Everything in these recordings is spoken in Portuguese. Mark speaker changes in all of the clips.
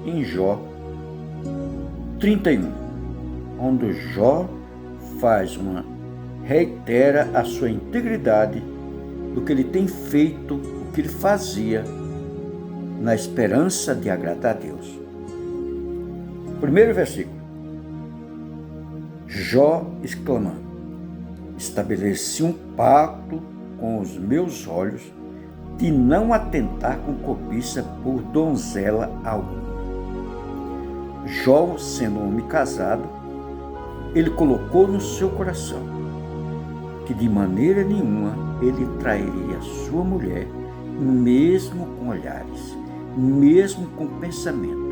Speaker 1: em Jó 31, onde Jó reitera a sua integridade do que ele tem feito, o que ele fazia na esperança de agradar a Deus. Primeiro versículo. Jó exclamando: estabeleci um pacto com os meus olhos de não atentar com cobiça por donzela alguma. Jó, sendo um homem casado, ele colocou no seu coração que de maneira nenhuma ele trairia sua mulher, mesmo com olhares, mesmo com pensamento.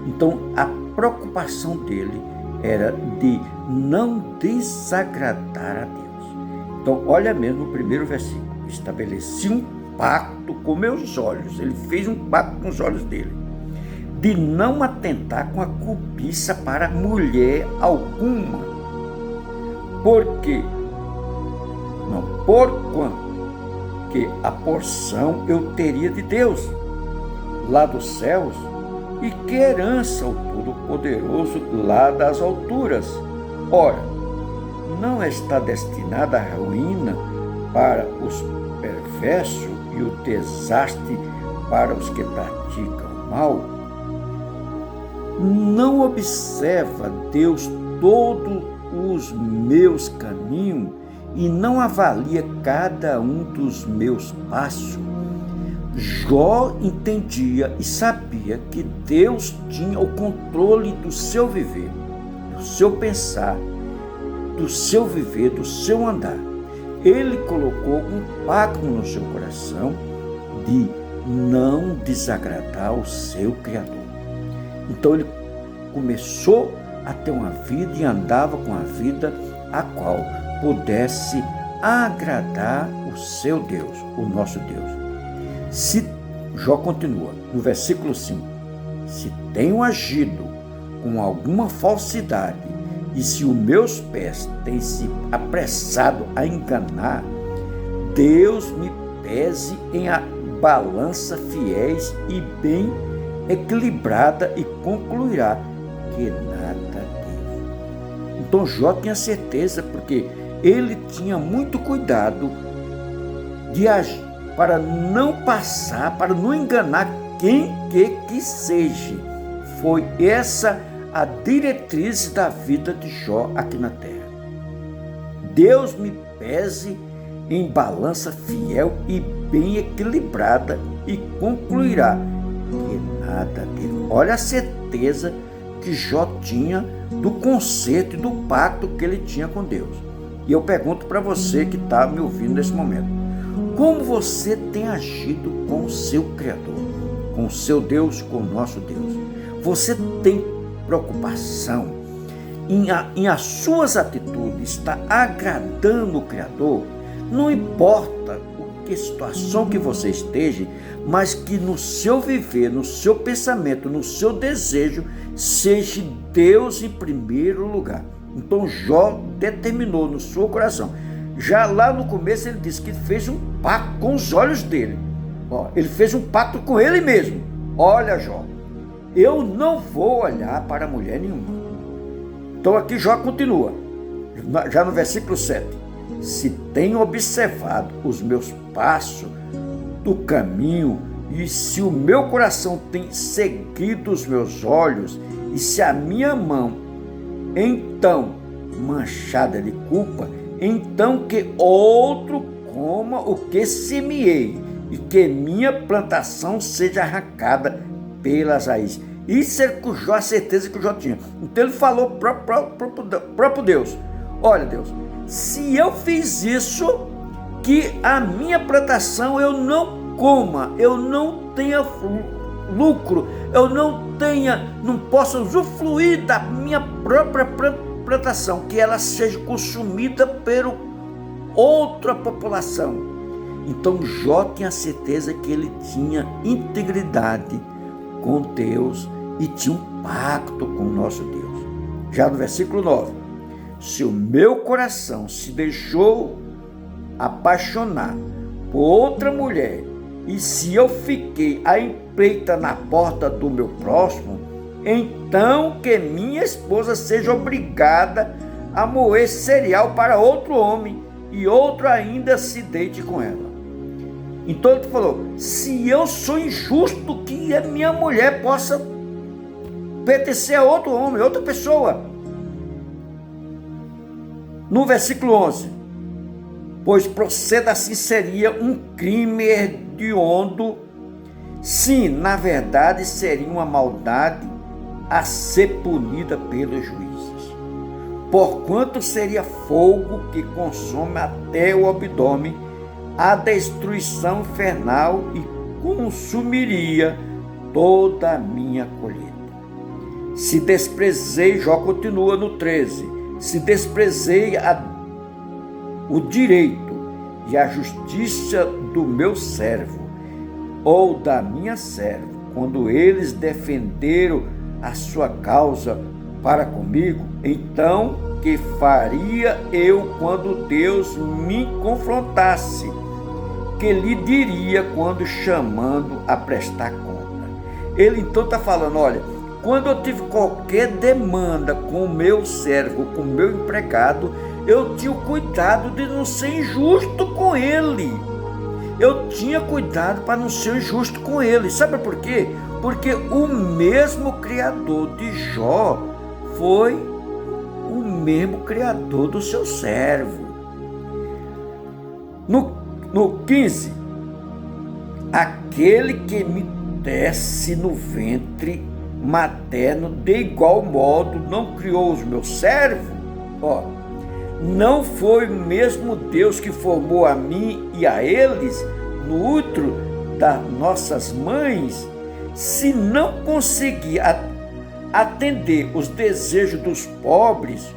Speaker 1: Então a preocupação dele era de não desagradar a Deus. Então olha mesmo o primeiro versículo: estabeleci um pacto com meus olhos. Ele fez um pacto com os olhos dele de não atentar com a cobiça para mulher alguma. Por quê? Não, porquanto que a porção eu teria de Deus lá dos céus, e que herança o Todo-Poderoso lá das alturas. Ora, não está destinada a ruína para os perversos e o desastre para os que praticam o mal? Não observa Deus todos os meus caminhos e não avalia cada um dos meus passos? Jó entendia e sabia que Deus tinha o controle do seu viver, do seu pensar, do seu viver, do seu andar. Ele colocou um pacto no seu coração de não desagradar o seu Criador. Então ele começou a ter uma vida e andava com a vida a qual pudesse agradar o seu Deus, o nosso Deus. Se Jó continua no versículo 5: se tenho agido com alguma falsidade e se os meus pés têm se apressado a enganar, Deus me pese em a balança fiéis e bem equilibrada e concluirá que nada devo. Então Jó tinha certeza, porque ele tinha muito cuidado de agir para não passar, para não enganar quem que seja. Foi essa a diretriz da vida de Jó aqui na terra. Deus me pese em balança fiel e bem equilibrada e concluirá que nada devo. Olha a certeza que Jó tinha do conserto e do pacto que ele tinha com Deus. E eu pergunto para você que está me ouvindo nesse momento: como você tem agido com o seu Criador, com o seu Deus, com o nosso Deus? Você tem preocupação em as suas atitudes, está agradando o Criador? Não importa que situação que você esteja, mas que no seu viver, no seu pensamento, no seu desejo, seja Deus em primeiro lugar. Então Jó determinou no seu coração. Já lá no começo ele disse que fez um pacto com os olhos dele. Ele fez um pacto com ele mesmo. Olha, Jó, eu não vou olhar para mulher nenhuma. Então aqui Jó continua, já no versículo 7. Se tenho observado os meus passos do caminho, e se o meu coração tem seguido os meus olhos, e se a minha mão, então, manchada de culpa, então que outro coma o que semeei, e que minha plantação seja arrancada pelas raízes. Isso é a certeza que o Jó tinha. Então ele falou para o próprio Deus: olha, Deus, se eu fiz isso, que a minha plantação eu não coma, eu não tenha lucro, eu não possa usufruir da minha própria plantação, que ela seja consumida por outra população. Então Jó tinha certeza que ele tinha integridade com Deus e tinha um pacto com o nosso Deus. Já no versículo 9: se o meu coração se deixou apaixonar por outra mulher e se eu fiquei à empreita na porta do meu próximo, então que minha esposa seja obrigada a moer cereal para outro homem, e outro ainda se deite com ela. Então ele falou, se eu sou injusto, que a minha mulher possa pertencer a outro homem, outra pessoa. No versículo 11, pois proceda assim seria um crime hediondo, sim, na verdade seria uma maldade a ser punida pelos juízes, porquanto seria fogo que consome até o abdômen, a destruição infernal, e consumiria toda a minha colheita. Se desprezei, Jó continua no 13, se desprezei o direito e a justiça do meu servo ou da minha serva, quando eles defenderam a sua causa para comigo, então que faria eu quando Deus me confrontasse? Que lhe diria quando chamando a prestar conta? Ele então está falando, olha, quando eu tive qualquer demanda com o meu servo, com o meu empregado, eu tinha o cuidado de não ser injusto com ele. Eu tinha cuidado para não ser injusto com ele. Sabe por quê? Porque o mesmo Criador de Jó foi o mesmo Criador do seu servo. No 15, aquele que me desce no ventre materno, de igual modo não criou os meus servos? Não foi o mesmo Deus que formou a mim e a eles no útero das nossas mães? Se não conseguir atender os desejos dos pobres,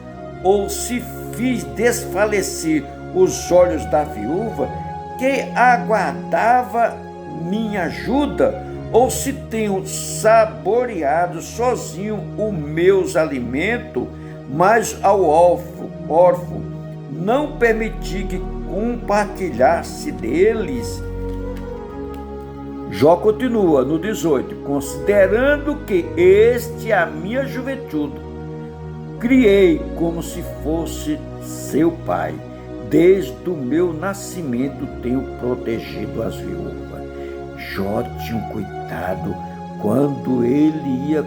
Speaker 1: ou se fiz desfalecer os olhos da viúva, que aguardava minha ajuda, ou se tenho saboreado sozinho os meus alimentos, mas ao órfão não permiti que compartilhasse deles. Jó continua no 18, considerando que este a minha juventude criei como se fosse seu pai, desde o meu nascimento tenho protegido as viúvas. Jó tinha um cuidado quando ele ia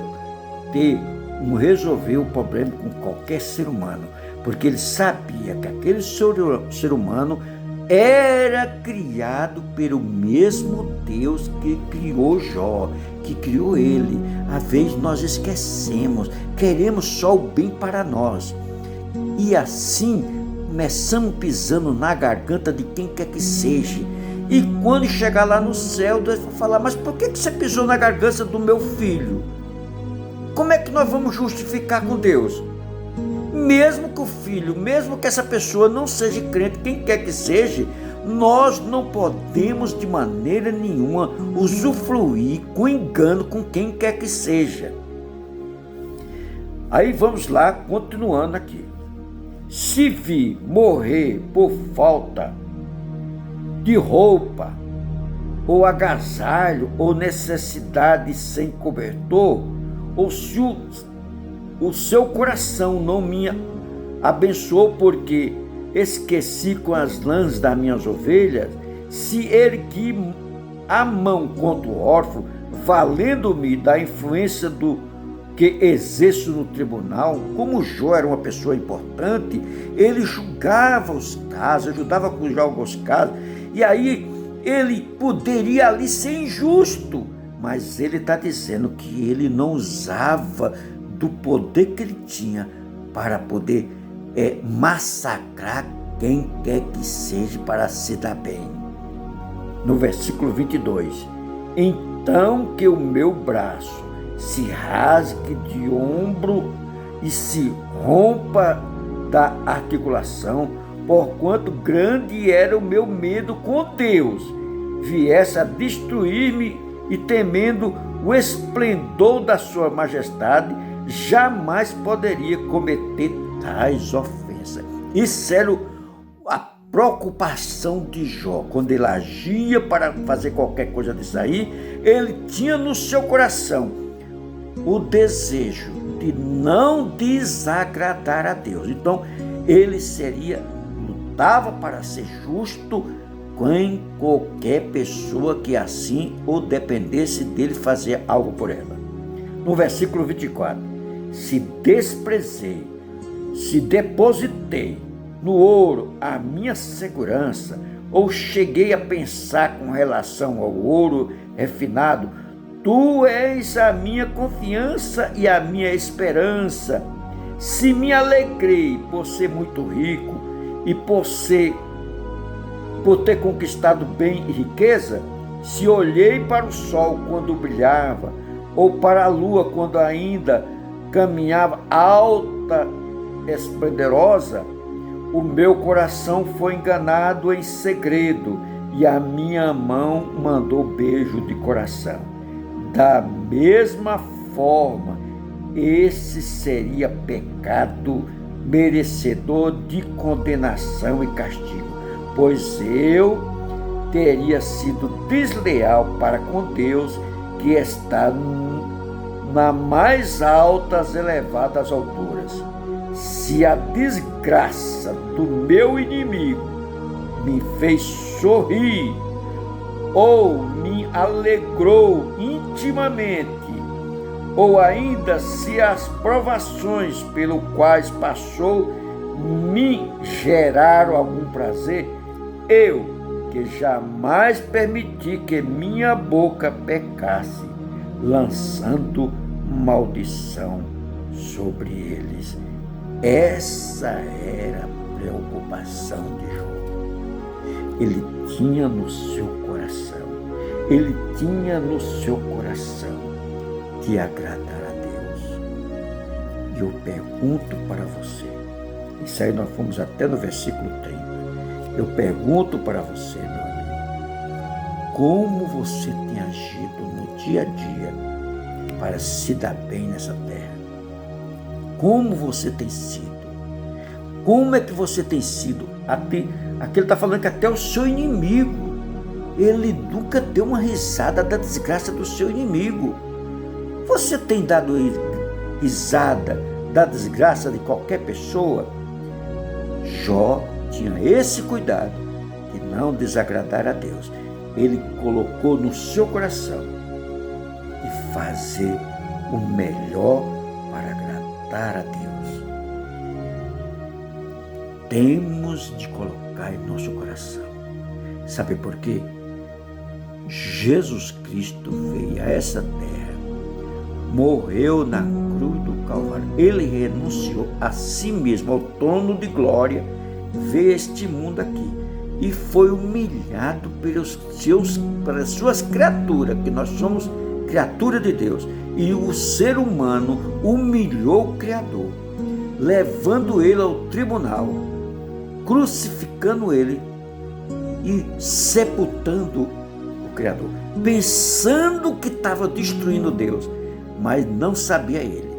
Speaker 1: resolver o problema com qualquer ser humano, porque ele sabia que aquele ser humano era criado pelo mesmo Deus que criou Jó, que criou ele. Às vezes nós esquecemos, queremos só o bem para nós, e assim começamos pisando na garganta de quem quer que seja. E quando chegar lá no céu, Deus vai falar, mas por que você pisou na garganta do meu filho? Como é que nós vamos justificar com Deus? Mesmo que o filho, mesmo que essa pessoa não seja crente, quem quer que seja, nós não podemos de maneira nenhuma usufruir com engano com quem quer que seja. Aí vamos lá, continuando aqui. Se vi morrer por falta de roupa, ou agasalho, ou necessidade sem cobertor, ou se o seu coração não me abençoou porque esqueci com as lãs das minhas ovelhas, se ergui a mão contra o órfão, valendo-me da influência do que exerço no tribunal, como Jó era uma pessoa importante, ele julgava os casos, ajudava a julgar alguns casos, e aí ele poderia ali ser injusto, mas ele está dizendo que ele não usava do poder que ele tinha para poder massacrar quem quer que seja para se dar bem. No versículo 22, então que o meu braço se rasgue de ombro e se rompa da articulação, porquanto grande era o meu medo com Deus, viesse a destruir-me, e temendo o esplendor da sua majestade, jamais poderia cometer tais ofensas. Isso era preocupação de Jó. Quando ele agia para fazer qualquer coisa disso aí, ele tinha no seu coração o desejo de não desagradar a Deus. Então, ele lutava para ser justo com qualquer pessoa que assim ou dependesse dele fazer algo por ela. No versículo 24, se desprezei, se depositei no ouro a minha segurança, ou cheguei a pensar com relação ao ouro refinado, tu és a minha confiança e a minha esperança. Se me alegrei por ser muito rico e por ter conquistado bem e riqueza, se olhei para o sol quando brilhava, ou para a lua quando ainda caminhava alta, esplendorosa, o meu coração foi enganado em segredo e a minha mão mandou beijo de coração. Da mesma forma, esse seria pecado merecedor de condenação e castigo, pois eu teria sido desleal para com Deus, que está nas mais altas, elevadas alturas. Se a desgraça do meu inimigo me fez sorrir, ou me alegrou intimamente, ou ainda se as provações pelo quais passou me geraram algum prazer, eu, que jamais permiti que minha boca pecasse, lançando maldição sobre eles. Essa era a preocupação de Jó. Ele tinha no seu coração de agradar a Deus. E eu pergunto para você, isso aí nós fomos até no versículo 30, eu pergunto para você, meu amigo, como você tem agido no dia a dia para se dar bem nessa terra? Como você tem sido? Como é que você tem sido? Aqui ele está falando que até o seu inimigo, ele nunca deu uma risada da desgraça do seu inimigo. Você tem dado risada da desgraça de qualquer pessoa? Jó tinha esse cuidado de não desagradar a Deus. Ele colocou no seu coração de fazer o melhor para agradar a Deus. Temos de colocar em nosso coração. Sabe por quê? Jesus Cristo veio a essa terra, morreu na cruz do Calvário. Ele renunciou a si mesmo, ao trono de glória, veio a este mundo aqui e foi humilhado pelas suas criaturas, que nós somos criatura de Deus. E o ser humano humilhou o Criador, levando ele ao tribunal, crucificando ele e sepultando o Criador, pensando que estava destruindo Deus, mas não sabia ele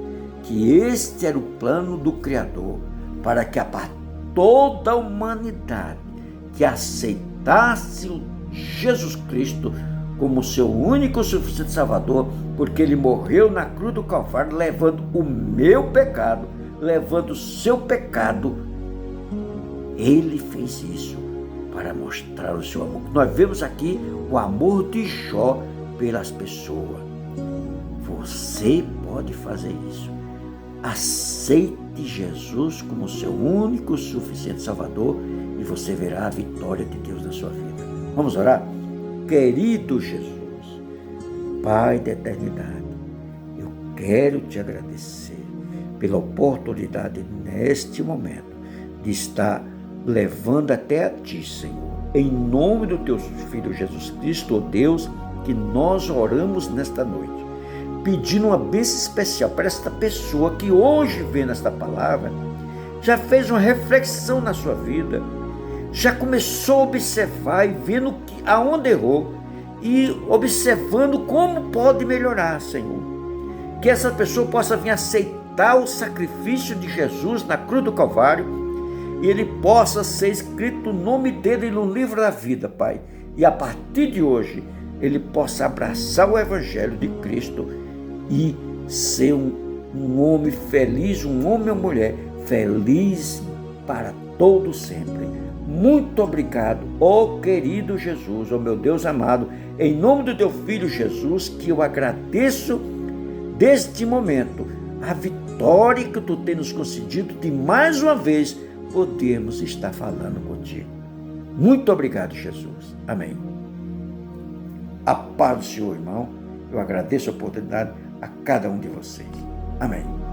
Speaker 1: que este era o plano do Criador, para que toda a humanidade que aceitasse Jesus Cristo como seu único e suficiente Salvador, porque ele morreu na cruz do Calvário, levando o meu pecado, levando o seu pecado. Ele fez isso para mostrar o seu amor. Nós vemos aqui o amor de Jó pelas pessoas. Você pode fazer isso. Aceite Jesus como seu único e suficiente Salvador e você verá a vitória de Deus na sua vida. Vamos orar? Querido Jesus, Pai da eternidade, eu quero te agradecer pela oportunidade neste momento de estar levando até a Ti, Senhor. Em nome do Teu Filho Jesus Cristo, ó Deus, que nós oramos nesta noite, pedindo uma bênção especial para esta pessoa que hoje vê nesta palavra, já fez uma reflexão na sua vida, já começou a observar e vendo aonde errou e observando como pode melhorar, Senhor. Que essa pessoa possa vir aceitar o sacrifício de Jesus na cruz do Calvário e ele possa ser escrito o nome dele no livro da vida, Pai. E a partir de hoje, ele possa abraçar o Evangelho de Cristo e ser um homem feliz, um homem ou mulher feliz para todo sempre. Muito obrigado, ó querido Jesus, ó meu Deus amado, em nome do teu Filho Jesus, que eu agradeço deste momento, a vitória que tu tens nos concedido de mais uma vez podermos estar falando contigo. Muito obrigado, Jesus. Amém. A paz do Senhor, irmão. Eu agradeço a oportunidade a cada um de vocês. Amém.